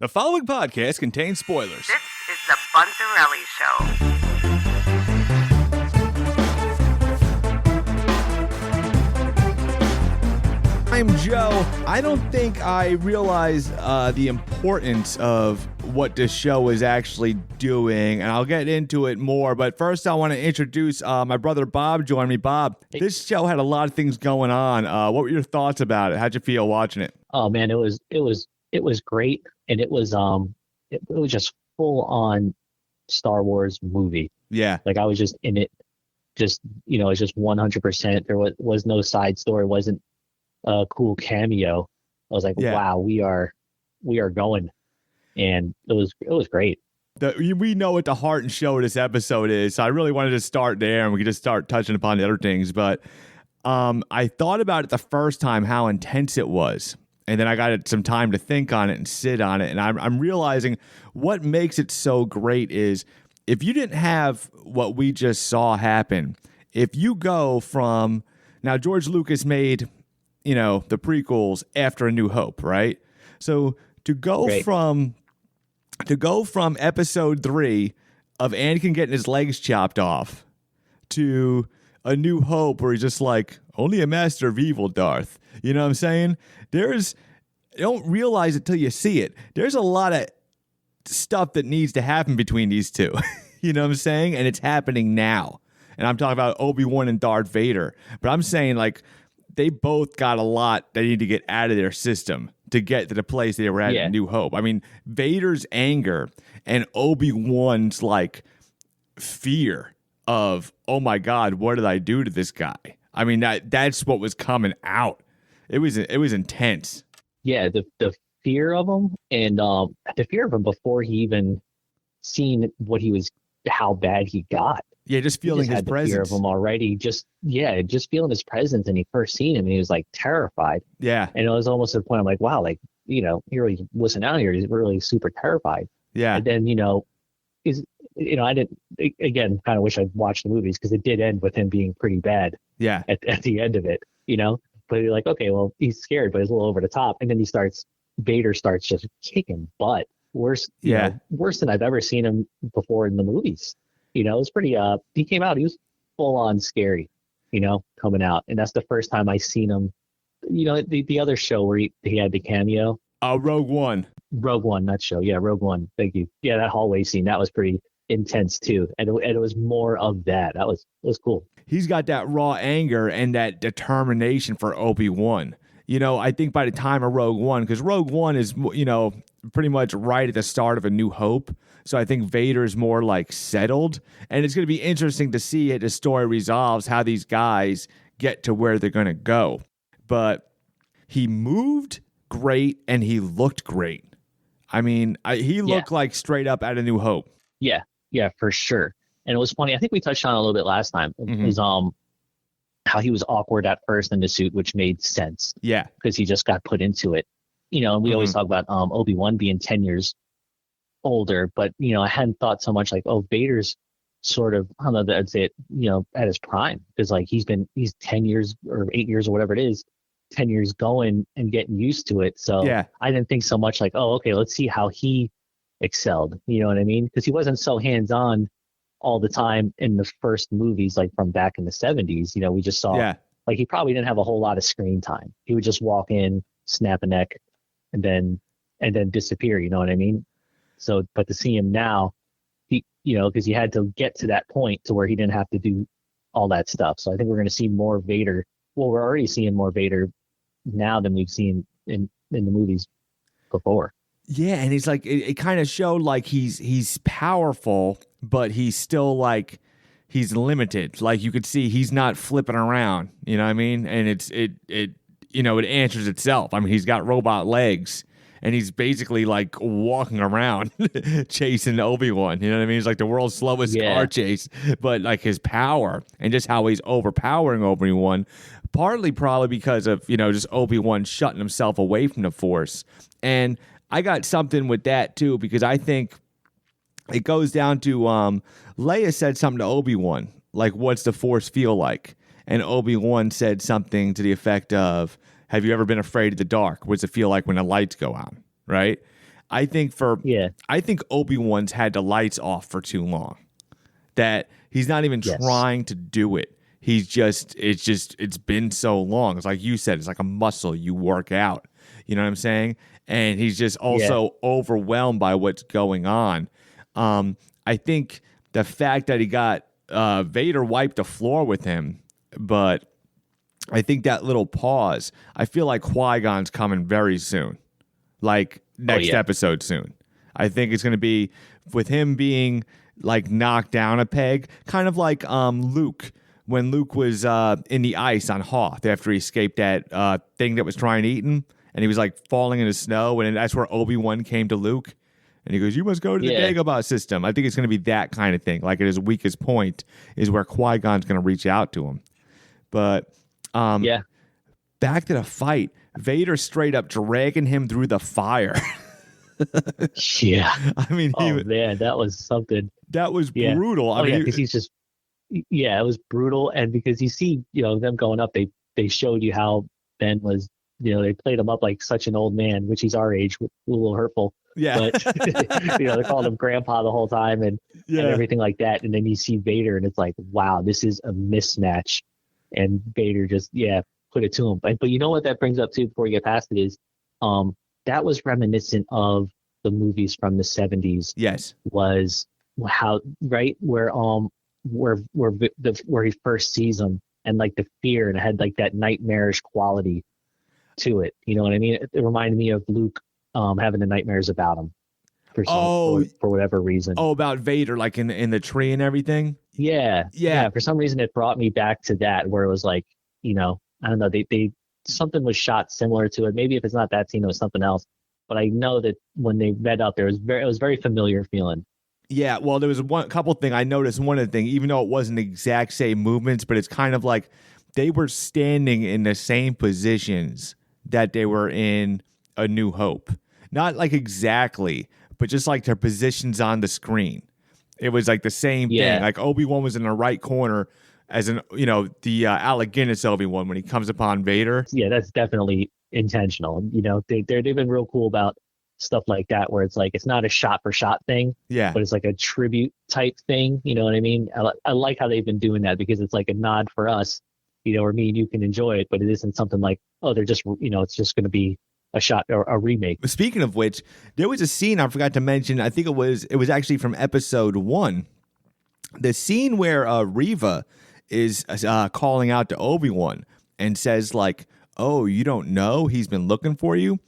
The following podcast contains spoilers. This is the Buntarelli Show. I'm Joe. I don't think I realize the importance of what this show is actually doing, and I'll get into it more. But first, I want to introduce my brother Bob. Join me, Bob. This show had a lot of things going on. What were your thoughts about it? How'd you feel watching it? Oh man, it was great, and it was just full on Star Wars movie. Yeah, like I was just in it, just it's just 100%. There was no side story. It wasn't a cool cameo. I was like, wow, we are going, and it was great. We know what the heart and show of this episode is, so I really wanted to start there, and we could just start touching upon the other things. But I thought about it the first time how intense it was, and then I got some time to think on it and sit on it, and I'm realizing what makes it so great is if you didn't have what we just saw happen, if you go from now George Lucas made the prequels after A New Hope, right? So to go from episode 3 of Anakin getting his legs chopped off to A New Hope where he's just like, only a master of evil, Darth. You know what I'm saying? You don't realize it till you see it. There's a lot of stuff that needs to happen between these two. You know what I'm saying? And it's happening now. And I'm talking about Obi-Wan and Darth Vader. But I'm saying, like, they both got a lot they need to get out of their system to get to the place they were at in New Hope. I mean, Vader's anger and Obi-Wan's, like, fear of, oh, my God, what did I do to this guy? I mean, that's what was coming out. It was intense. Yeah, the fear of him, and the fear of him before he even seen how bad he got. Yeah, just feeling his presence. Fear of him already. Just feeling his presence, and he first seen him, and he was like terrified. Yeah, and it was almost to the point I'm like, wow, like he really wasn't out here. He's really super terrified. Yeah, and then I didn't again kind of wish I'd watched the movies because it did end with him being pretty bad. Yeah, at the end of it, But you're like, okay, well, he's scared, but he's a little over the top, and then Vader starts just kicking butt. Worse than I've ever seen him before in the movies. It was pretty, he came out, he was full on scary, coming out. And that's the first time I seen him, the other show where he had the cameo. Rogue One, that show. Yeah, Rogue One. Thank you. Yeah, that hallway scene, that was pretty intense too. And it was more of that. It was cool. He's got that raw anger and that determination for Obi-Wan. I think by the time of Rogue One, because Rogue One is, pretty much right at the start of A New Hope. So I think Vader's more like settled. And it's going to be interesting to see as the story resolves how these guys get to where they're going to go. But he moved great and he looked great. I mean, he looked like straight up out of New Hope. Yeah, for sure. And it was funny. I think we touched on it a little bit last time. It was how he was awkward at first in the suit, which made sense. Yeah, because he just got put into it. And we always talk about Obi-Wan being 10 years older, but I hadn't thought so much like, Vader's sort of, I don't know, I'd say it, at his prime, because like he's 10 years or 8 years or whatever it is, 10 years going and getting used to it. So yeah. I didn't think so much like, okay, let's see how he excelled. You know what I mean? Because he wasn't so hands-on all the time in the first movies, like from back in the 70s. We just saw like he probably didn't have a whole lot of screen time. He would just walk in, snap a neck, and then disappear. You know what I mean? So, but to see him now, he, because he had to get to that point to where he didn't have to do all that stuff. So I think we're going to see more Vader. Well, we're already seeing more Vader now than we've seen in the movies before. Yeah, and he's like, it kind of showed like he's powerful, but he's still like he's limited. Like you could see he's not flipping around. You know what I mean? And it answers itself. I mean, he's got robot legs, and he's basically like walking around chasing Obi-Wan. You know what I mean? He's like the world's slowest car chase, but like his power and just how he's overpowering Obi-Wan, partly probably because of just Obi-Wan shutting himself away from the Force. And I got something with that too, because I think it goes down to Leia said something to Obi-Wan, like, what's the Force feel like? And Obi-Wan said something to the effect of, have you ever been afraid of the dark? What's it feel like when the lights go out? Right? Yeah. I think Obi-Wan's had the lights off for too long. That he's not even Yes. trying to do it. It's been so long. It's like you said, it's like a muscle you work out. You know what I'm saying? And he's just also overwhelmed by what's going on. I think the fact that he got Vader wiped the floor with him, but I think that little pause, I feel like Qui-Gon's coming very soon. Like next episode soon. I think it's going to be with him being like knocked down a peg, kind of like Luke when Luke was in the ice on Hoth after he escaped that thing that was trying to eat him, and he was like falling in the snow, and that's where Obi-Wan came to Luke, and he goes, "You must go to the Dagobah system." I think it's going to be that kind of thing. Like at his weakest point is where Qui-Gon's going to reach out to him. But back to the fight, Vader straight up dragging him through the fire. Yeah. I mean, man, that was something. That was brutal. I mean, because he's just, it was brutal. And because you see, them going up, they showed you how Ben was, they played him up like such an old man, which he's our age, a little hurtful. Yeah. But, they called him grandpa the whole time and everything like that. And then you see Vader and it's like, wow, this is a mismatch. And Vader just, put it to him. But you know what that brings up too, before we get past it, is that was reminiscent of the movies from the 70s. Yes. Was how, right, where he first sees him, and like the fear, and it had like that nightmarish quality to it. You know what I mean? It reminded me of Luke having the nightmares about him for whatever reason. Oh, about Vader, like in the tree and everything? Yeah. For some reason, it brought me back to that, where it was like, I don't know, they something was shot similar to it. Maybe if it's not that scene, it was something else. But I know that when they met up, it was very familiar feeling. Yeah, well, there was couple things I noticed. One of the things, even though it wasn't the exact same movements, but it's kind of like they were standing in the same positions that they were in A New Hope. Not like exactly, but just like their positions on the screen. It was like the same thing. Like Obi-Wan was in the right corner as the Alec Guinness Obi-Wan when he comes upon Vader. Yeah, that's definitely intentional. They've been real cool about stuff like that, where it's like it's not a shot for shot thing, but it's like a tribute type thing. You know what I mean? I like how they've been doing that, because it's like a nod for us, or me and you can enjoy it, but it isn't something like, oh, they're just it's just going to be a shot or a remake. Speaking of which, there was a scene I forgot to mention. I think it was actually from episode 1, the scene where Reva is calling out to Obi-Wan and says like, "Oh, you don't know? He's been looking for you."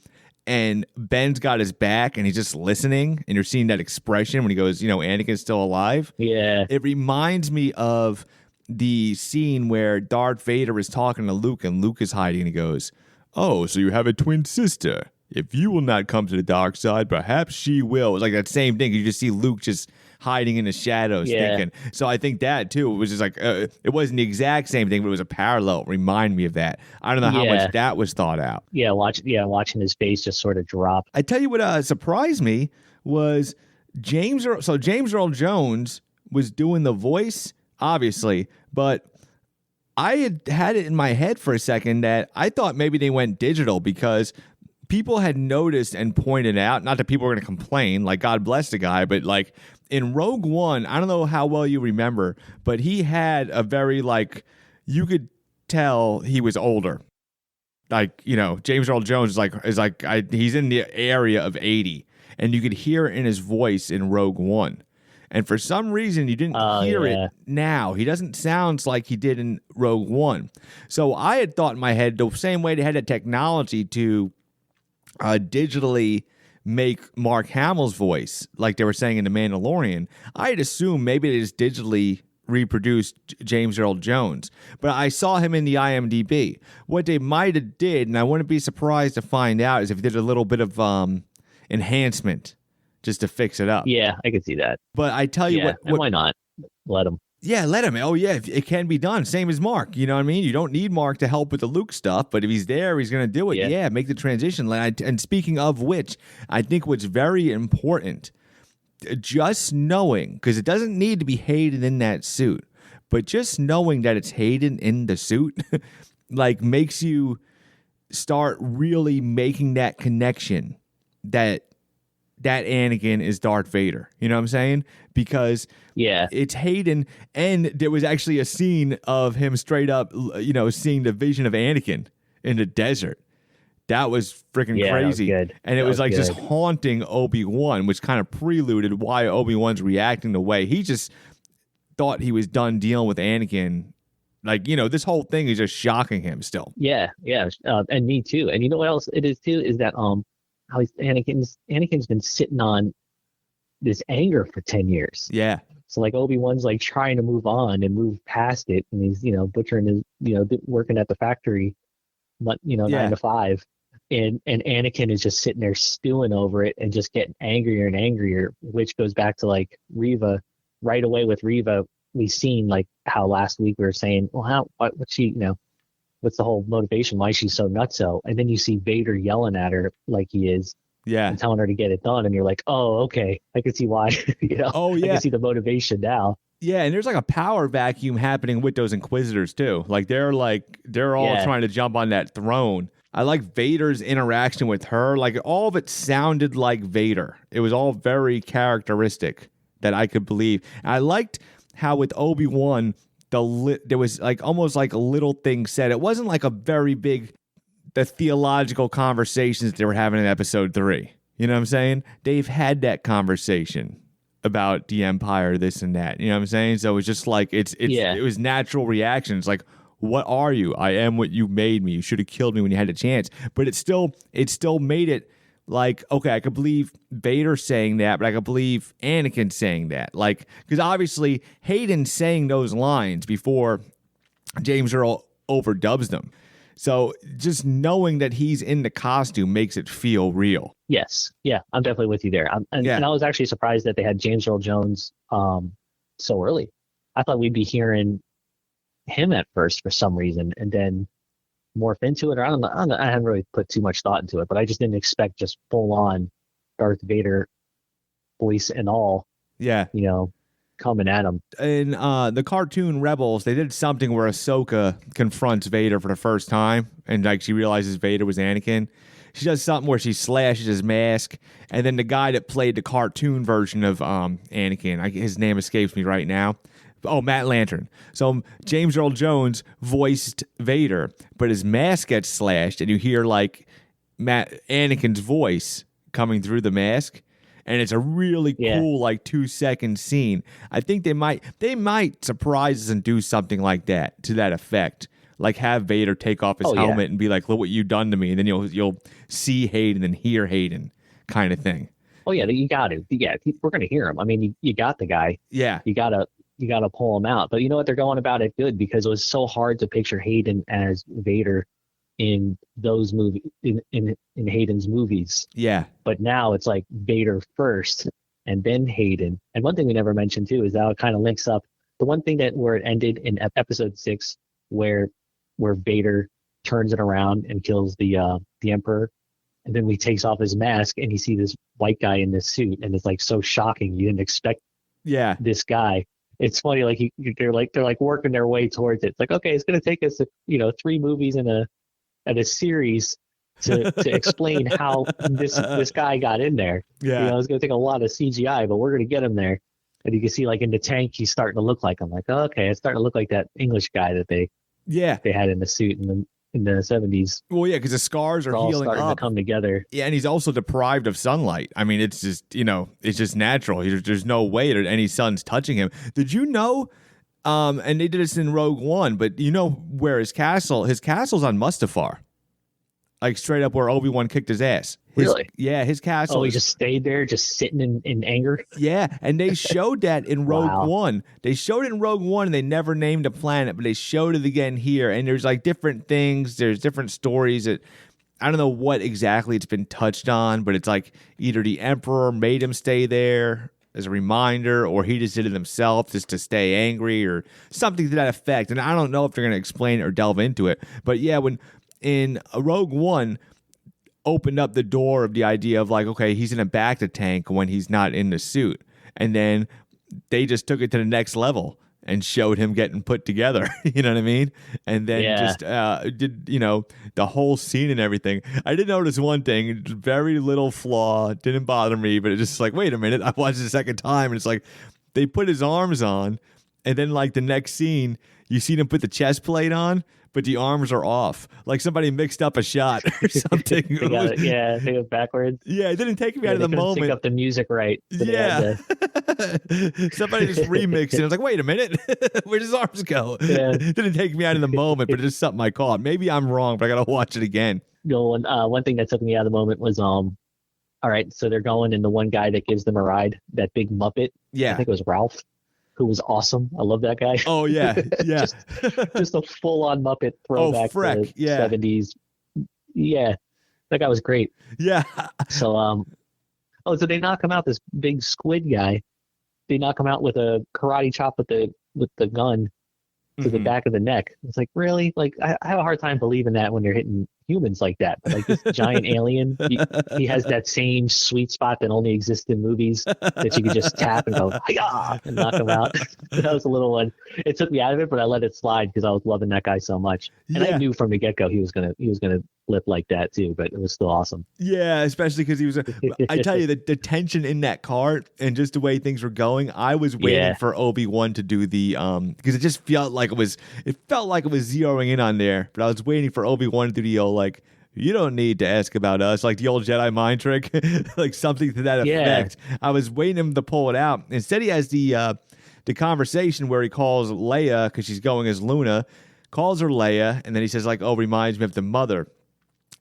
And Ben's got his back and he's just listening, and you're seeing that expression when he goes, Anakin's still alive. Yeah. It reminds me of the scene where Darth Vader is talking to Luke and Luke is hiding, and he goes, "Oh, so you have a twin sister. If you will not come to the dark side, perhaps she will." It's like that same thing. You just see Luke just hiding in the shadows thinking. So I think that too, it was just like, it wasn't the exact same thing, but it was a parallel. Remind me of that. I don't know how much that was thought out. Watching his face just sort of drop. I tell you what surprised me was James Earl Jones was doing the voice, obviously, but I had it in my head for a second that I thought maybe they went digital, because people had noticed and pointed out, not that people were going to complain, like God bless the guy, but like in Rogue One, I don't know how well you remember, but he had a very like, you could tell he was older. Like, James Earl Jones he's in the area of 80, and you could hear it in his voice in Rogue One. And for some reason, you didn't hear it now. He doesn't sound like he did in Rogue One. So I had thought in my head, the same way they had the technology to digitally make Mark Hamill's voice, like they were saying in The Mandalorian, I had assumed maybe they just digitally reproduced James Earl Jones. But I saw him in the IMDb. What they might have did, and I wouldn't be surprised to find out, is if they did a little bit of enhancement just to fix it up. Yeah, I could see that. But I tell you what, why not? Let him. Yeah, let him. Oh, yeah, it can be done. Same as Mark. You know what I mean? You don't need Mark to help with the Luke stuff, but if he's there, he's going to do it. Yeah, make the transition. And speaking of which, I think what's very important, just knowing, because it doesn't need to be Hayden in that suit, but just knowing that it's Hayden in the suit, like, makes you start really making that connection that that Anakin is Darth Vader. You know what I'm saying? Because Yeah. it's Hayden, and there was actually a scene of him straight up, seeing the vision of Anakin in the desert. That was freaking crazy. That was good. And it was like just haunting Obi-Wan, which kind of preluded why Obi-Wan's reacting the way. He just thought he was done dealing with Anakin. Like, this whole thing is just shocking him still. Yeah. And me too. And you know what else it is too? Is that how Anakin's been sitting on this anger for 10 years. Yeah. So like Obi-Wan's like trying to move on and move past it. And he's, butchering his, working at the factory, 9 to 5. And Anakin is just sitting there stewing over it and just getting angrier and angrier, which goes back to like Reva. Right away with Reva, we've seen like how last week we were saying, well, what's she, what's the whole motivation? Why is she so nutso? And then you see Vader yelling at her like he is. Yeah. And telling her to get it done. And you're like, oh, okay. I can see why. Oh, yeah. I can see the motivation now. Yeah, and there's like a power vacuum happening with those Inquisitors too. Like they're all trying to jump on that throne. I like Vader's interaction with her. Like all of it sounded like Vader. It was all very characteristic that I could believe. And I liked how with Obi-Wan, there was like almost like a little thing said. It wasn't like a very big, the theological conversations they were having in episode 3. You know what I'm saying? They've had that conversation about the Empire, this and that. You know what I'm saying? So it's just like, it was natural reactions. Like, what are you? I am what you made me. You should have killed me when you had a chance. But it still made it like, okay, I could believe Vader saying that, but I could believe Anakin saying that. Like, because obviously Hayden saying those lines before James Earl overdubs them. So just knowing that he's in the costume makes it feel real. Yes. Yeah, I'm definitely with you there. And I was actually surprised that they had James Earl Jones so early. I thought we'd be hearing him at first for some reason and then morph into it. Or I don't know. I haven't really put too much thought into it, but I just didn't expect just full on Darth Vader voice and all. Yeah. Coming at him. In the cartoon Rebels, they did something where Ahsoka confronts Vader for the first time, and like she realizes Vader was Anakin. She does something where she slashes his mask, and then the guy that played the cartoon version of Anakin, his name escapes me right now. Oh, Matt Lantern. So James Earl Jones voiced Vader, but his mask gets slashed, and you hear like Anakin's voice coming through the mask. And it's a really cool, like 2-second scene. I think they might surprise us and do something like that to that effect. Like have Vader take off his helmet and be like, "Look what you've done to me," and then you'll see Hayden and hear Hayden, kind of thing. Oh yeah, you got to. Yeah, we're gonna hear him. I mean, you got the guy. Yeah, you gotta pull him out. But you know what? They're going about it good because it was so hard to picture Hayden as Vader in those movies, in Hayden's movies. Yeah. But now it's like Vader first and then Hayden. And one thing we never mentioned too is how it kind of links up. The one thing where it ended in episode 6 where Vader turns it around and kills the Emperor. And then he takes off his mask and you see this white guy in this suit and it's like so shocking. You didn't expect this guy. It's funny, like they're working their way towards it. It's like, okay, it's gonna take us 3 movies and a series to explain how this guy got in there. Yeah. It's going to take a lot of CGI, but we're going to get him there. And you can see like in the tank, he's starting to look like him. Like, oh, okay, it's starting to look like that English guy that they had in the suit in the 70s. Well, yeah, because the scars are healing starting up. to come together. Yeah, and he's also deprived of sunlight. I mean, it's just, it's just natural. There's no way that any sun's touching him. Did you know? And they did this in Rogue One, but where his castle's on Mustafar. Like straight up where Obi-Wan kicked his ass. Really? Yeah, his castle. Oh, he just stayed there, just sitting in anger? Yeah, and they showed that in Rogue One. They showed it in Rogue One, and they never named a planet, but they showed it again here. And there's like different things. There's different stories that I don't know what exactly it's been touched on, but it's like either the Emperor made him stay there as a reminder, or he just did it himself just to stay angry or something to that effect. And I don't know if they're going to explain it or delve into it. But yeah, when in Rogue One opened up the door of the idea of like, okay, he's in a bacta tank when he's not in the suit. And then they just took it to the next level. and showed him getting put together. You know what I mean? And then Yeah. just did, the whole scene and everything. I did notice one thing, very little flaw, didn't bother me, but it's just like, wait a minute. I watched it a second time and it's like they put his arms on and then like the next scene, you see them put the chest plate on, but the arms are off. Like somebody mixed up a shot or something. They got it, yeah, they go backwards. Yeah, it didn't take me Yeah, out of they the couldn't moment. sync up the music right. So they had Yeah. to- Somebody just remixed it. I was like, wait a minute. Where'd his arms go? Yeah. Didn't take me out of the moment, but it's just something I caught. Maybe I'm wrong, but I got to watch it again. one thing that took me out of the moment was all right, so they're going, and the one guy that gives them a ride, that big Muppet, I Yeah. think it was Ralph, who was awesome. I love that guy. Oh, yeah. Yeah. just a full-on Muppet throwback Freck, to yeah. 70s. Yeah, that guy was great. Yeah. So, so they knock him out, this big squid guy. They knock him out with a karate chop with the gun to the Mhm. back of the neck. It's like, really? Like, I have a hard time believing that when you're hitting humans like that. But like this giant alien, he has that same sweet spot that only exists in movies that you could just tap and go, hi-yah, and knock him out. That was a little one. It took me out of it, but I let it slide because I was loving that guy so much. And Yeah. I knew from the get-go he was gonna flip like that too, but it was still awesome. Yeah, especially because he was. I tell you, the tension in that cart and just the way things were going, I was waiting Yeah. for Obi-Wan to do the because it just felt like it was zeroing in on there, but I was waiting for Obi-Wan to do the old like, you don't need to ask about us, like the old Jedi mind trick, like something to that Yeah. effect. I was waiting him to pull it out. Instead, he has the conversation where he calls Leia because she's going as Luna, calls her Leia, and then he says like, "Oh, reminds me of the mother."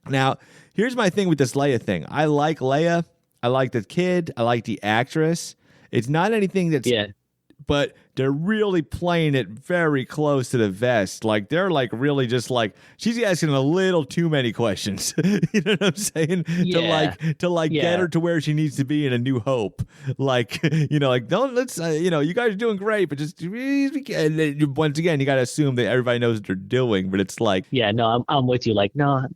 Now, here's my thing with this Leia thing. I like Leia. I like the kid. I like the actress. It's not anything that's Yeah. but they're really playing it very close to the vest. Like they're like really just like she's asking a little too many questions. You know what I'm saying? Yeah. To Yeah. get her to where she needs to be in A New Hope. Like like don't let's you guys are doing great, but just and then once again you got to assume that everybody knows what they're doing. But it's like Yeah, no, I'm with you. Like, no,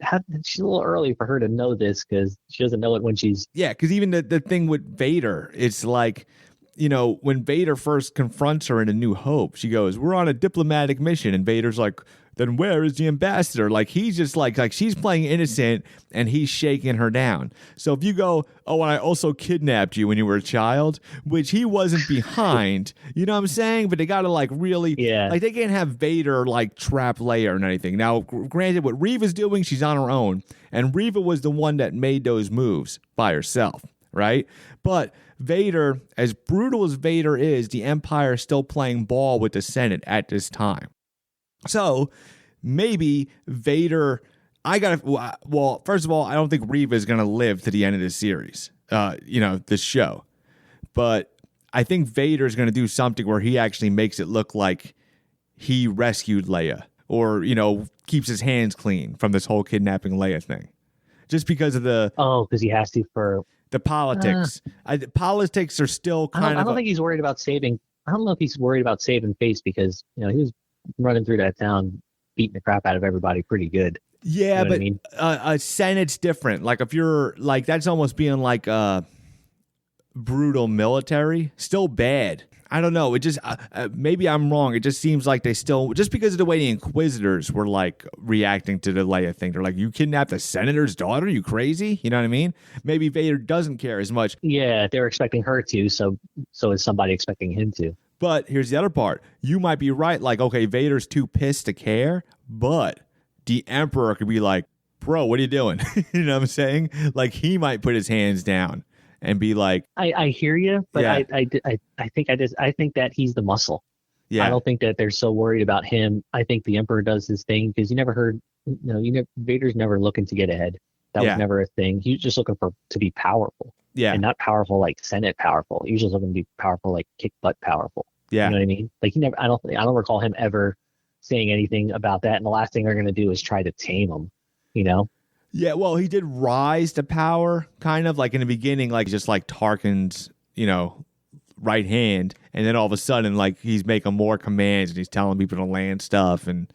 she's a little early for her to know this because she doesn't know it when she's. yeah, because even the thing with Vader, it's like. When Vader first confronts her in A New Hope, she goes, "We're on a diplomatic mission." And Vader's like, "Then where is the ambassador?" Like, he's just like she's playing innocent and he's shaking her down. So if you go, "Oh, and I also kidnapped you when you were a child," which he wasn't behind, you know what I'm saying? But they got to like really, Yeah. like they can't have Vader like trap Leia or anything. Now, granted, what Reva's doing, she's on her own. And Reva was the one that made those moves by herself, right? But Vader, as brutal as Vader is, the Empire is still playing ball with the Senate at this time. So maybe Vader, well, first of all, I don't think Reva is going to live to the end of this series, this show. But I think Vader is going to do something where he actually makes it look like he rescued Leia or, keeps his hands clean from this whole kidnapping Leia thing. Just because of because he has to for. the politics. Politics are still I kind don't think he's worried about saving. I don't know if he's worried about saving face because he was running through that town, beating the crap out of everybody pretty good. Yeah, You know what but I mean? a Senate's different. Like if you're like that's almost being like brutal military. Still bad. I don't know. It just maybe I'm wrong. It just seems like they still just because of the way the Inquisitors were like reacting to the Leia thing. They're like, "You kidnapped the senator's daughter? You crazy?" You know what I mean? Maybe Vader doesn't care as much. Yeah, they were expecting her to, so is somebody expecting him to. But here's the other part. You might be right. Like, okay, Vader's too pissed to care, but the Emperor could be like, "Bro, what are you doing?" You know what I'm saying? Like he might put his hands down and be like, I hear you, but Yeah. I think that he's the muscle. "Yeah, I don't think that they're so worried about him. I think the Emperor does his thing because you never heard, Vader's never looking to get ahead. That Yeah. was never a thing. He was just looking to be powerful, yeah, and not powerful like Senate powerful. He was just looking to be powerful like kick butt powerful. yeah." You know what I mean? Like I don't recall him ever saying anything about that. And the last thing they're going to do is try to tame him. Yeah, well, he did rise to power, kind of like in the beginning, like just like Tarkin's, right hand, and then all of a sudden, like he's making more commands and he's telling people to land stuff, and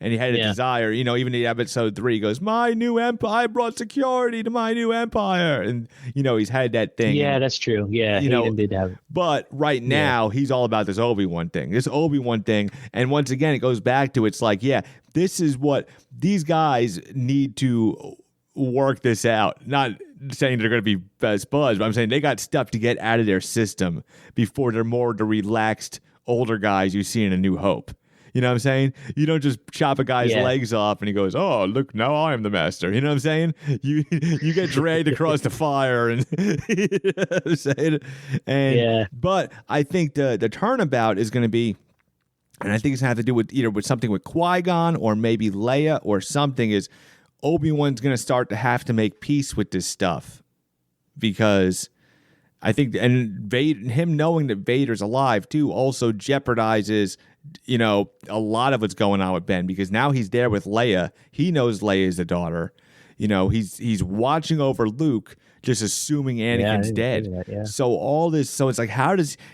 and he had a desire. You know, even in episode 3, he goes, "My new empire, I brought security to my new empire," and you know, he's had that thing. Yeah, and, that's true. Yeah, Hayden did have. But right now, he's all about this Obi-Wan thing. And once again, it goes back to it's like, yeah, this is what these guys need to work this out. Not saying they're going to be best buds, but I'm saying they got stuff to get out of their system before they're more the relaxed older guys you see in A New Hope. You know what I'm saying? You don't just chop a guy's legs off and he goes, "Oh, look, now I am the master." You know what I'm saying? You get dragged across the fire and you know what I'm saying? And but I think the turnabout is going to be, and I think it's going to have to do with either with something with Qui-Gon or maybe Leia or something, is Obi-Wan's going to start to have to make peace with this stuff, because I think, and him knowing that Vader's alive too also jeopardizes, you know, a lot of what's going on with Ben, because now he's there with Leia. He knows Leia is the daughter. You know, he's watching over Luke, just assuming Anakin's dead. So all this, so it's like,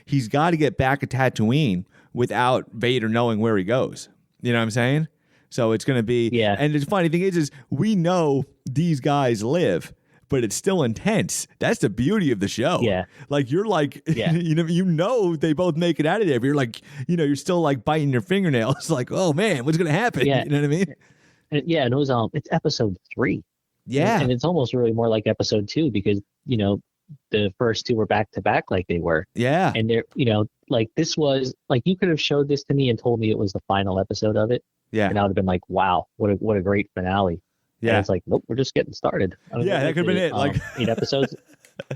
he's got to get back at Tatooine without Vader knowing where he goes. You know what I'm saying? So it's going to be, and the funny thing is we know these guys live, but it's still intense. That's the beauty of the show. Yeah. Like, you're like, you know, they both make it out of there, but you're like, you know, you're still like biting your fingernails. Like, oh man, what's going to happen? Yeah. You know what I mean? And it was, it's episode 3. Yeah. And it's almost really more like episode 2, because, you know, the first 2 were back to back like they were. Yeah. And they're, you know, like this was like, you could have showed this to me and told me it was the final episode of it. Yeah. And I would have been like, wow, what a great finale. Yeah. And it's like, nope, we're just getting started. Yeah, that could have been it. Like 8 episodes.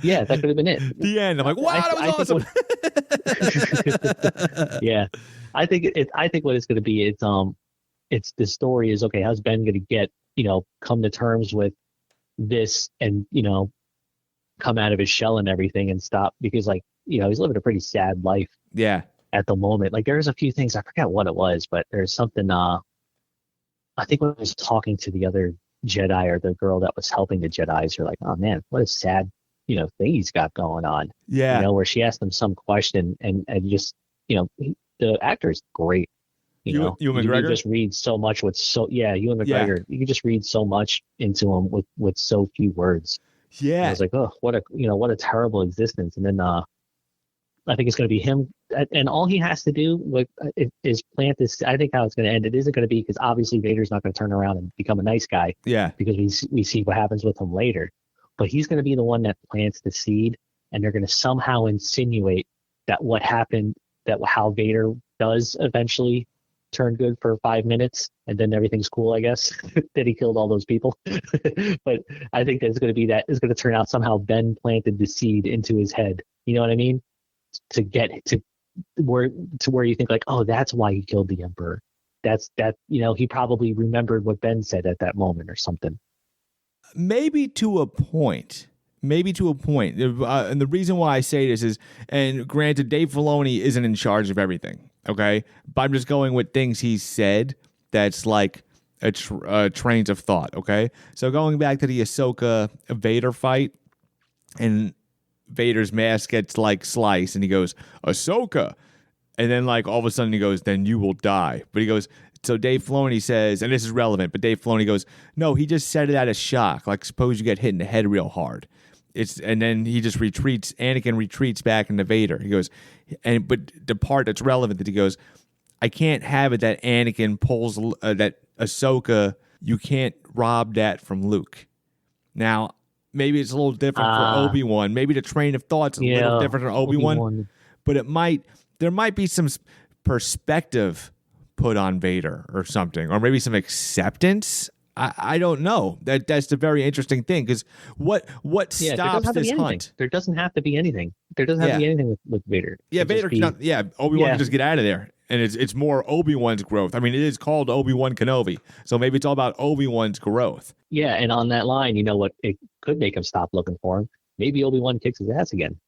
Yeah, that could have been it. The end. I'm like, wow, that was awesome. Yeah. I think what it's going to be, it's the story is, okay, how's Ben going to get, you know, come to terms with this and, you know, come out of his shell and everything and stop, because, like, you know, he's living a pretty sad life. Yeah. At the moment. Like, there's a few things, I forgot what it was, but there's something, I think when I was talking to the other Jedi, or the girl that was helping the Jedis, you're like, oh man, what a sad, you know, thing he's got going on. Yeah. You know, where she asked him some question and just, you know, the actor's great. You McGregor? You just read so much with Ewan McGregor. Yeah. You can just read so much into him with so few words. Yeah. And I was like, oh, what a terrible existence. And then I think it's going to be him, and all he has to do is plant this. I think how it's going to end, it isn't going to be, because obviously Vader's not going to turn around and become a nice guy. Yeah. Because we see what happens with him later, but he's going to be the one that plants the seed, and they're going to somehow insinuate that what happened, that how Vader does eventually turn good for 5 minutes, and then everything's cool, I guess, that he killed all those people. But I think that's going to be that it's going to turn out somehow Ben planted the seed into his head. You know what I mean? To get to where you think, like, oh, that's why he killed the Emperor. That you know, he probably remembered what Ben said at that moment or something. Maybe to a point. And the reason why I say this is, and granted, Dave Filoni isn't in charge of everything, okay? But I'm just going with things he said that's like trains of thought, okay? So going back to the Ahsoka Vader fight, and Vader's mask gets like sliced, and he goes, "Ahsoka," and then like all of a sudden he goes, "Then you will die." But he goes, so Dave Filoni says, and this is relevant, but Dave Filoni goes, "No, he just said it out of shock. Like, suppose you get hit in the head real hard." And then he just retreats. Anakin retreats back into Vader. He goes, but the part that's relevant, that he goes, "I can't have it that Anakin pulls that Ahsoka. You can't rob that from Luke." Now, maybe it's a little different for Obi-Wan. Maybe the train of thought's a little different for Obi-Wan. But there might be some perspective put on Vader or something, or maybe some acceptance. I don't know. That's the very interesting thing, because what stops this hunt? There doesn't have to be anything. There doesn't have to be anything with Vader. Yeah, Vader cannot. Yeah, Obi-Wan can just get out of there. And it's more Obi-Wan's growth. I mean, it is called Obi-Wan Kenobi. So maybe it's all about Obi-Wan's growth. Yeah, and on that line, you know what? It could make him stop looking for him. Maybe Obi-Wan kicks his ass again.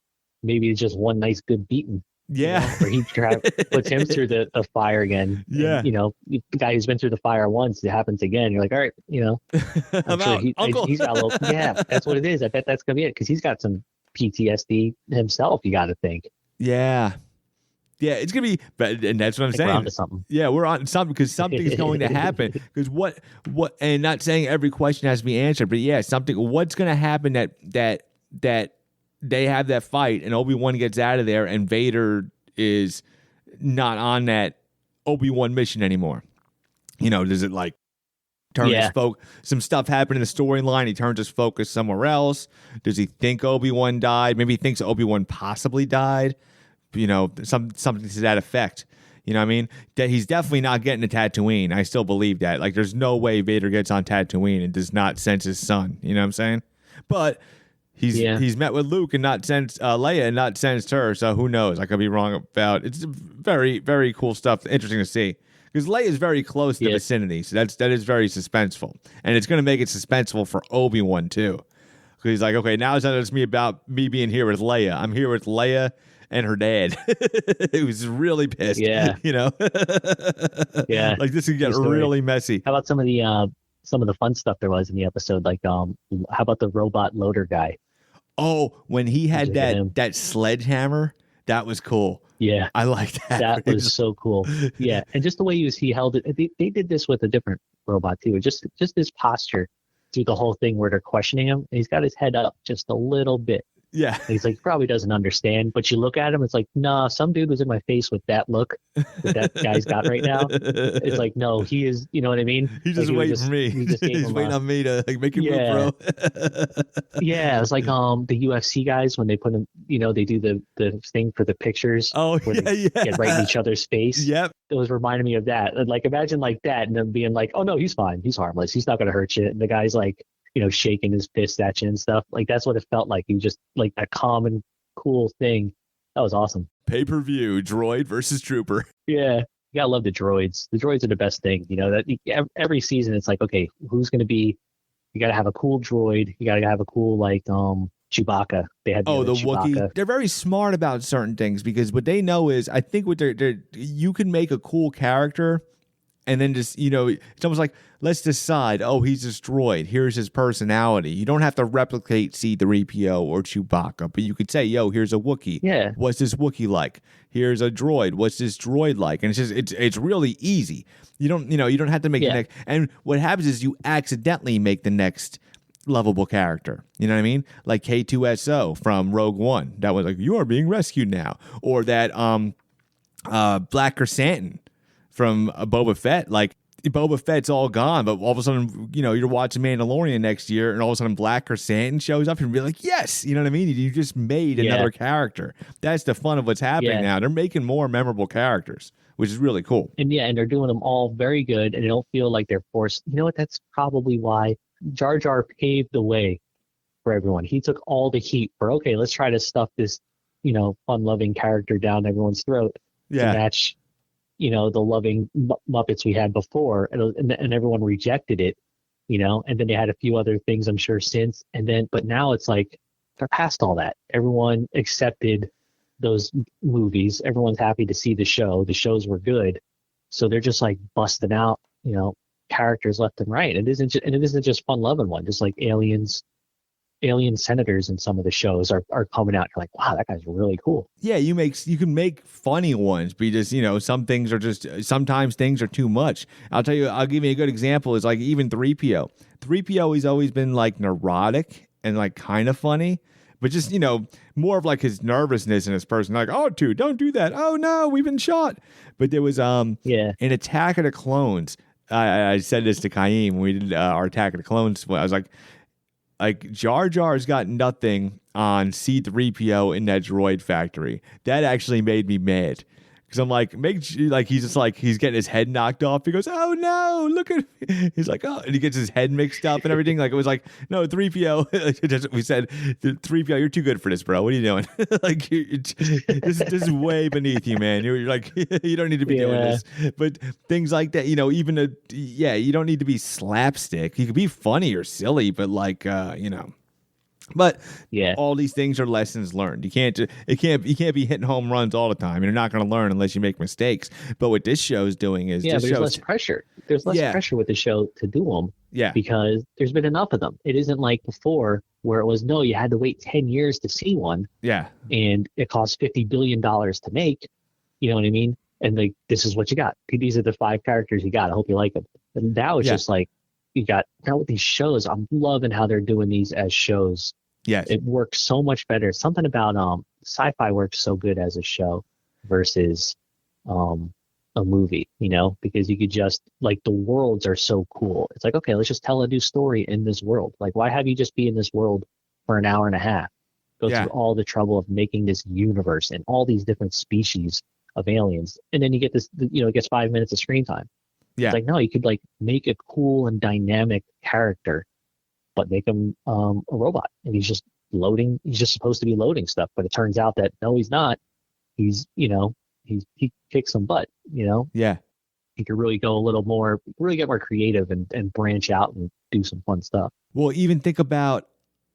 Maybe it's just one nice good beating. Yeah. Where he puts him through the fire again. Yeah. And, you know, the guy who's been through the fire once, it happens again. You're like, all right, you know. I'm sure out, Uncle. He's got a little, yeah, that's what it is. I bet that's going to be it, because he's got some PTSD himself, you got to think. Yeah. Yeah, it's gonna be, and that's what I'm saying. We're on to something. Yeah, we're on something because something's going to happen. Because what, and not saying every question has to be answered, but yeah, something. What's gonna happen that they have that fight and Obi-Wan gets out of there and Vader is not on that Obi-Wan mission anymore? Does it like turn his focus? Some stuff happened in the storyline. He turns his focus somewhere else. Does he think Obi-Wan died? Maybe he thinks Obi-Wan possibly died. Something to that effect. You know what I mean? That he's definitely not getting to Tatooine. I still believe that. Like, there's no way Vader gets on Tatooine and does not sense his son. You know what I'm saying? But he's met with Luke and not sensed Leia and not sensed her. So who knows? I could be wrong about. It's very, very cool stuff. Interesting to see. Because Leia is very close to the vicinity, so that is very suspenseful, and it's going to make it suspenseful for Obi-Wan too. Because he's like, okay, now it's not just me being here with Leia. I'm here with Leia and her dad. He was really pissed. Yeah, yeah. Like this could get really messy. How about some of the fun stuff there was in the episode? Like, how about the robot loader guy? Oh, when he had that sledgehammer, that was cool. Yeah, I liked that. That was so cool. Yeah, and just the way he held it. They did this with a different robot too. Just his posture through the whole thing where they're questioning him. And he's got his head up just a little bit. Yeah. And he's like, probably doesn't understand. But you look at him, it's like, nah, some dude was in my face with that look that guy's got right now. It's like, no, he is, you know what I mean? He's just waiting for me. He's waiting on me to make him move, bro. Yeah, it's like the UFC guys when they put him, they do the thing for the pictures. Oh, they get right in each other's face. Yep. It was reminding me of that. And like, imagine like that and them being like, oh, no, he's fine. He's harmless. He's not going to hurt you. And the guy's like, shaking his fist at you and stuff. Like, that's what it felt like. He just like that calm and cool thing. That was awesome. Pay-per-view, droid versus trooper. Yeah. You gotta love the droids. The droids are the best thing. That every season it's like, okay, who's gonna be? You gotta have a cool droid. You gotta have a cool Chewbacca. They had the Wookiee. They're very smart about certain things because what they know is, I think what you can make a cool character. And then just, it's almost like, let's decide, he's this droid. Here's his personality. You don't have to replicate C-3PO or Chewbacca, but you could say, here's a Wookiee. Yeah. What's this Wookiee like? Here's a droid. What's this droid like? And it's really easy. You don't have to make the next. And what happens is you accidentally make the next lovable character. You know what I mean? Like K2SO from Rogue One. That was like, you are being rescued now. Or that Black Chrysanthemum from Boba Fett. Like, Boba Fett's all gone, but all of a sudden, you're watching Mandalorian next year, and all of a sudden Black Chrysanthemum shows up and be like, yes, you know what I mean? You just made another character. That's the fun of what's happening now. They're making more memorable characters, which is really cool. And they're doing them all very good, and they don't feel like they're forced. You know what? That's probably why Jar Jar paved the way for everyone. He took all the heat for, okay, let's try to stuff this, fun-loving character down everyone's throat to match the loving Muppets we had before, and everyone rejected it, and then they had a few other things I'm sure since, but now it's like they're past all that. Everyone accepted those movies. Everyone's happy to see the show. The shows were good, so they're just like busting out, characters left and right. It isn't just fun loving one. Just like alien senators in some of the shows are coming out. You're like, wow, that guy's really cool. Yeah, you can make funny ones, but just, some things are sometimes things are too much. I'll give you a good example is like even 3PO. 3PO has always been like neurotic and like kind of funny, but just, more of like his nervousness and his person, like, oh, dude, don't do that. Oh no, we've been shot. But there was in Attack of the Clones, I said this to Kaim when we did our Attack of the Clones. I was like Jar Jar's got nothing on C-3PO in that droid factory. That actually made me mad. Because I'm like, he's getting his head knocked off. He goes, oh no, look at me. He's like, oh, and he gets his head mixed up and everything. Like, it was like, no, 3PO. We said, 3PO, you're too good for this, bro. What are you doing? Like, this is way beneath you, man. You're like, you don't need to be doing this. But things like that, you don't need to be slapstick. You could be funny or silly, but like, But all these things are lessons learned. You can't be hitting home runs all the time. You're not going to learn unless you make mistakes. But what this show is doing is there's less pressure. There's less pressure with the show to do them. Yeah, because there's been enough of them. It isn't like before where it was you had to wait 10 years to see one. Yeah, and it cost $50 billion to make. You know what I mean? And like, this is what you got. These are the 5 characters you got. I hope you like them. And now it's just like, you got now with these shows. I'm loving how they're doing these as shows. Yes. It works so much better. Something about sci-fi works so good as a show versus a movie, you know, because you could just like the worlds are so cool. It's like, okay, let's just tell a new story in this world. Like, why have you just be in this world for an hour and a half? Go through all the trouble of making this universe and all these different species of aliens, and then you get this, you know, it gets 5 minutes of screen time. Yeah. It's like, no, you could like make a cool and dynamic character, but make him a robot, and he's just loading. He's just supposed to be loading stuff, but it turns out that no, he's not. He's, you know, he kicks some butt. You know. Yeah. He could really go a little more, really get more creative and branch out and do some fun stuff. Well, even think about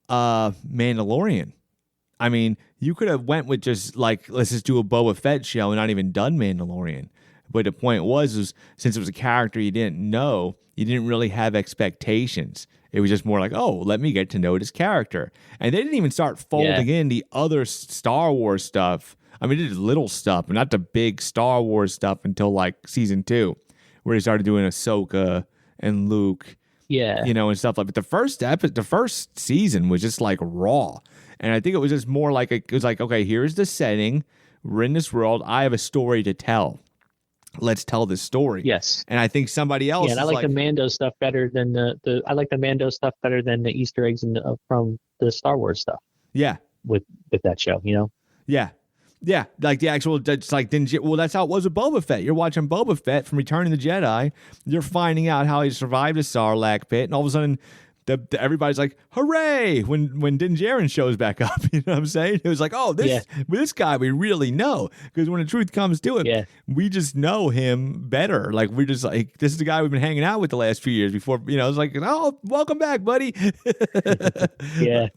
Mandalorian. I mean, you could have went with just like, let's just do a Boba Fett show and not even done Mandalorian. But the point was since it was a character you didn't know, you didn't really have expectations. It was just more like, oh, let me get to know this character. And they didn't even start folding in the other Star Wars stuff. I mean, they did little stuff, but not the big Star Wars stuff until like season 2, where they started doing Ahsoka and Luke. Yeah. You know, and stuff like that. But the first season was just like raw. And I think it was just more like, it was like, okay, here's the setting. We're in this world. I have a story to tell. Let's tell this story. Yes. And I think somebody else. Yeah, and I like the Mando stuff better than the I like the Mando stuff better than the Easter eggs from the Star Wars stuff. Yeah. With that show, you know. Yeah. Yeah, like the actual, it's like, well, that's how it was with Boba Fett. You're watching Boba Fett from Return of the Jedi. You're finding out how he survived the Sarlacc pit, and all of a sudden, everybody's like, hooray, when Din Djarin shows back up. You know what I'm saying? It was like, oh, this guy we really know. Because when the truth comes to it, we just know him better. Like, we're just like, this is the guy we've been hanging out with the last few years before, you know, it's like, oh, welcome back, buddy. Yeah.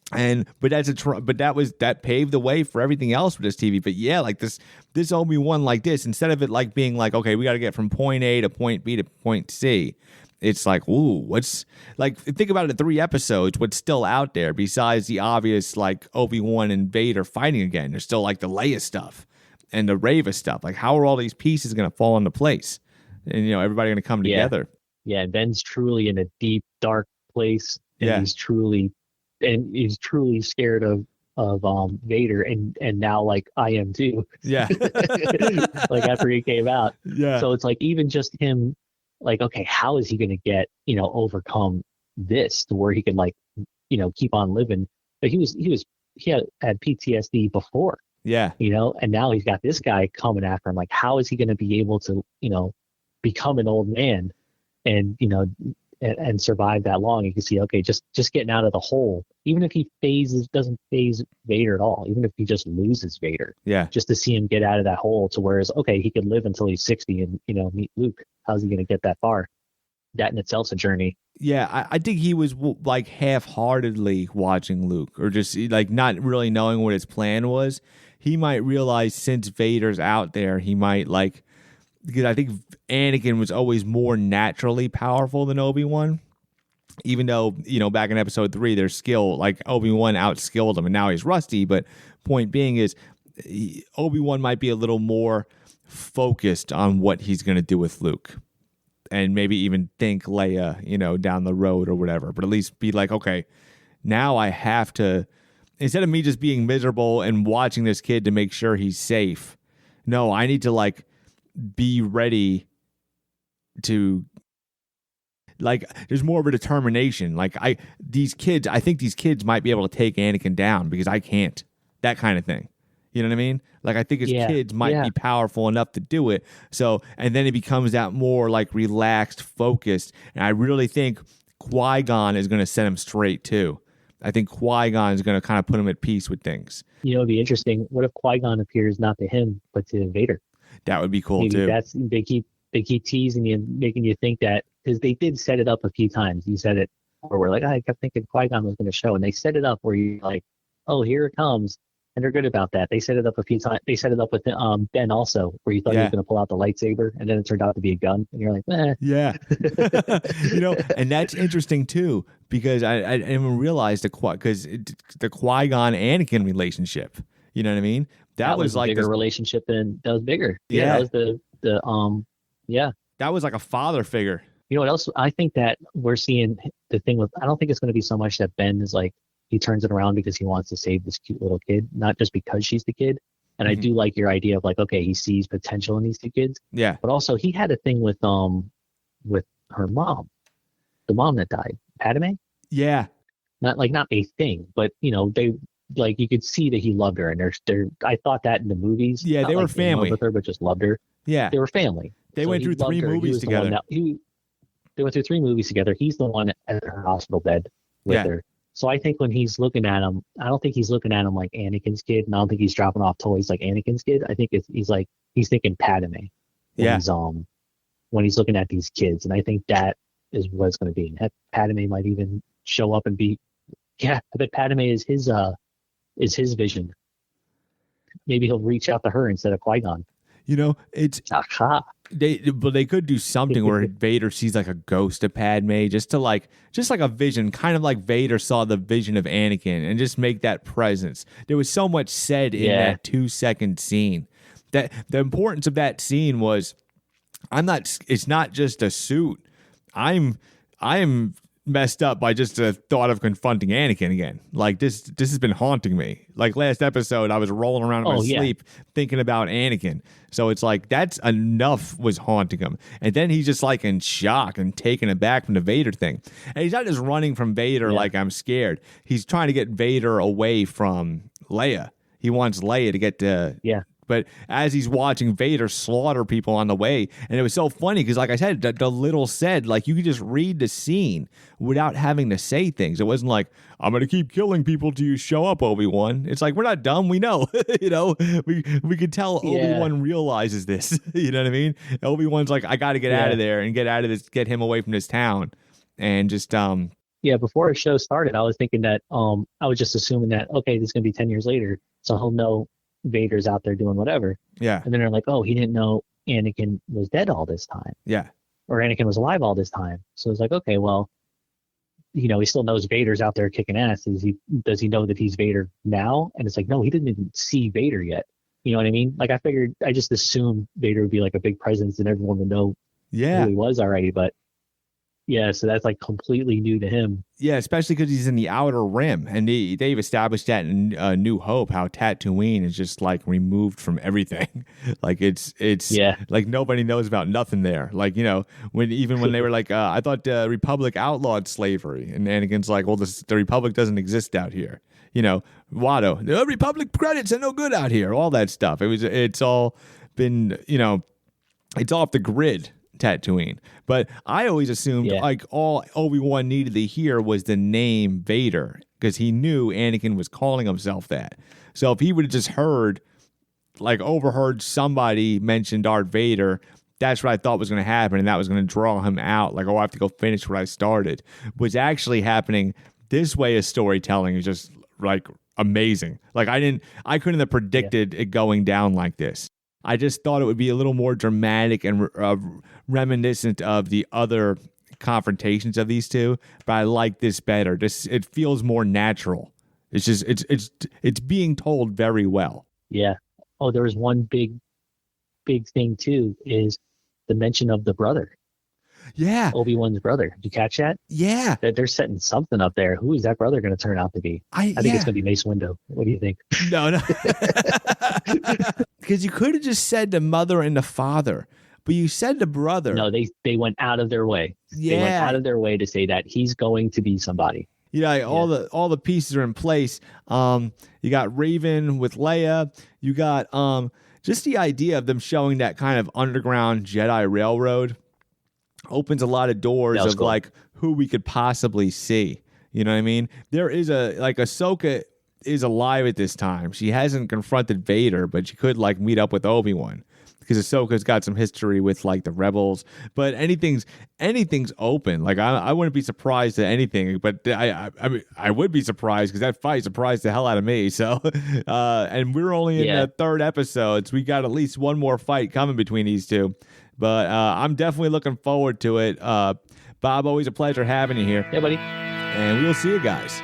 But that paved the way for everything else with this TV. But yeah, like this Obi-Wan like this, instead of it like being like, okay, we got to get from point A to point B to point C, it's like, ooh, what's like, think about it, in 3 episodes, what's still out there besides the obvious like Obi-Wan and Vader fighting again? There's still like the Leia stuff and the Reva stuff. Like, how are all these pieces going to fall into place? And, you know, everybody going to come together. Yeah, Ben's truly in a deep, dark place. And he's truly scared of Vader, and now like I am too. Yeah. Like after he came out. Yeah. So it's like, even just him, like, okay, how is he going to get, you know, overcome this to where he can, like, you know, keep on living? But he had PTSD before. Yeah. You know, and now he's got this guy coming after him. Like, how is he going to be able to, you know, become an old man and, you know, and survive that long? You can see, okay, just getting out of the hole, even if he doesn't phase Vader at all, even if he just loses Vader, just to see him get out of that hole to whereas, okay, he could live until he's 60 and, you know, meet Luke. How's he going to get that far? That in itself's a journey. Yeah, I think he was like half-heartedly watching Luke, or just like not really knowing what his plan was. He might realize since Vader's out there, he might like, because I think Anakin was always more naturally powerful than Obi-Wan. Even though, you know, back in episode 3, their skill, like Obi-Wan outskilled him and now he's rusty. But point being is Obi-Wan might be a little more focused on what he's going to do with Luke. And maybe even think Leia, you know, down the road or whatever. But at least be like, okay, now I have to, instead of me just being miserable and watching this kid to make sure he's safe, no, I need to like be ready to, like, there's more of a determination. Like, I think these kids might be able to take Anakin down because I can't. That kind of thing. You know what I mean? Like, I think his kids might be powerful enough to do it. So, and then it becomes that more like relaxed, focused. And I really think Qui-Gon is going to set him straight too. I think Qui-Gon is going to kind of put him at peace with things. You know, it'd be interesting. What if Qui-Gon appears not to him, but to Vader? That would be cool. Maybe too. They keep teasing you, making you think that, because they did set it up a few times. You said it, where we're like, I kept thinking Qui-Gon was going to show, and they set it up where you're like, oh, here it comes. And they're good about that. They set it up a few times. They set it up with Ben also, where you thought he was going to pull out the lightsaber, and then it turned out to be a gun. And you're like, eh. Yeah. You know, and that's interesting too, because I didn't even realize the Qui-Gon Anakin relationship. You know what I mean? That was a like bigger this, relationship, and that was bigger. yeah, That was yeah. that was like a father figure. You know what else? I think that we're seeing the thing with. I don't think it's going to be so much that Ben is like he turns it around because he wants to save this cute little kid, not just because she's the kid. And I do like your idea of like, okay, he sees potential in these two kids. Yeah. But also he had a thing with her mom, the mom that died, Padme. Yeah. Not a thing, but they like you could see that he loved her, and they're I thought that in the movies. Yeah, not they were like in love family with her, but just loved her. Yeah. They were family. They So went he through loved 3 her. He movies was the one together. they went through 3 movies together. He's the one at her hospital bed with her. So I think when he's looking at him, I don't think he's looking at him like Anakin's kid, and I don't think he's dropping off toys like Anakin's kid. I think he's thinking Padme when he's looking at these kids, and I think that is what it's going to be. And Padme might even show up and be, I bet Padme is his vision. Maybe he'll reach out to her instead of Qui-Gon. It's Aha. they could do something where Vader sees like a ghost of Padme, just like a vision, kind of like Vader saw the vision of Anakin, and just make that presence. There was so much said in that 2-second scene. That the importance of that scene was, it's not just a suit. I'm messed up by just the thought of confronting Anakin again. Like this has been haunting me. Like last episode, I was rolling around in my sleep thinking about Anakin. So it's like that's enough was haunting him. And then he's just like in shock and taken aback from the Vader thing. And he's not just running from Vader like I'm scared. He's trying to get Vader away from Leia. He wants Leia to get to But as he's watching Vader slaughter people on the way, and it was so funny because, like I said, the little said, like, you could just read the scene without having to say things. It wasn't like, I'm going to keep killing people till you show up, Obi-Wan. It's like, we're not dumb. We know. We could tell Obi-Wan realizes this. You know what I mean? Obi-Wan's like, I got to get out of there and get him away from this town. And just, before the show started, I was thinking that, I was just assuming that, okay, this is going to be 10 years later, so he'll know Vader's out there doing whatever. Yeah. And then they're like, oh, he didn't know Anakin was dead all this time. Yeah. Or Anakin was alive all this time. So it's like, okay, well, he still knows Vader's out there kicking ass. Does he know that he's Vader now? And it's like, no, he didn't even see Vader yet. You know what I mean? Like I just assumed Vader would be like a big presence and everyone would know who he was already. But yeah, so that's like completely new to him. Yeah, especially because he's in the Outer Rim, and they've established that in New Hope, how Tatooine is just like removed from everything. Like it's like nobody knows about nothing there. Like when they were like, I thought the Republic outlawed slavery, and Anakin's like, well, the Republic doesn't exist out here. Watto, the Republic credits are no good out here. All that stuff. It's all been it's off the grid. Tatooine. But I always assumed like all Obi-Wan needed to hear was the name Vader, because he knew Anakin was calling himself that. So if he would have just overheard somebody mention Darth Vader, that's what I thought was going to happen, and that was going to draw him out. Like, I have to go finish what I started. What's actually happening this way of storytelling is just like amazing. Like I couldn't have predicted it going down like this. I just thought it would be a little more dramatic and reminiscent of the other confrontations of these two, but I like this better. It feels more natural. It's just it's being told very well. Yeah. Oh, there was one big thing too, is the mention of the brother. Yeah. Obi-Wan's brother. Did you catch that? Yeah. They're setting something up there. Who is that brother going to turn out to be? I think it's going to be Mace Windu. What do you think? No. Because you could have just said the mother and the father, but you said the brother. No, they went out of their way. Yeah. They went out of their way to say that he's going to be somebody. All the pieces are in place. You got Raven with Leia. You got just the idea of them showing that kind of underground Jedi railroad opens a lot of doors of cool. Like who we could possibly see. You know what I mean? There is Ahsoka is alive at this time. She hasn't confronted Vader, but she could like meet up with Obi-Wan, because Ahsoka's got some history with like the rebels. But anything's open. Like I wouldn't be surprised at anything, but I would be surprised, because that fight surprised the hell out of me. So and we're only in the 3rd episode, so we got at least one more fight coming between these two. But I'm definitely looking forward to it. Bob, always a pleasure having you here. Yeah, buddy. And we'll see you guys.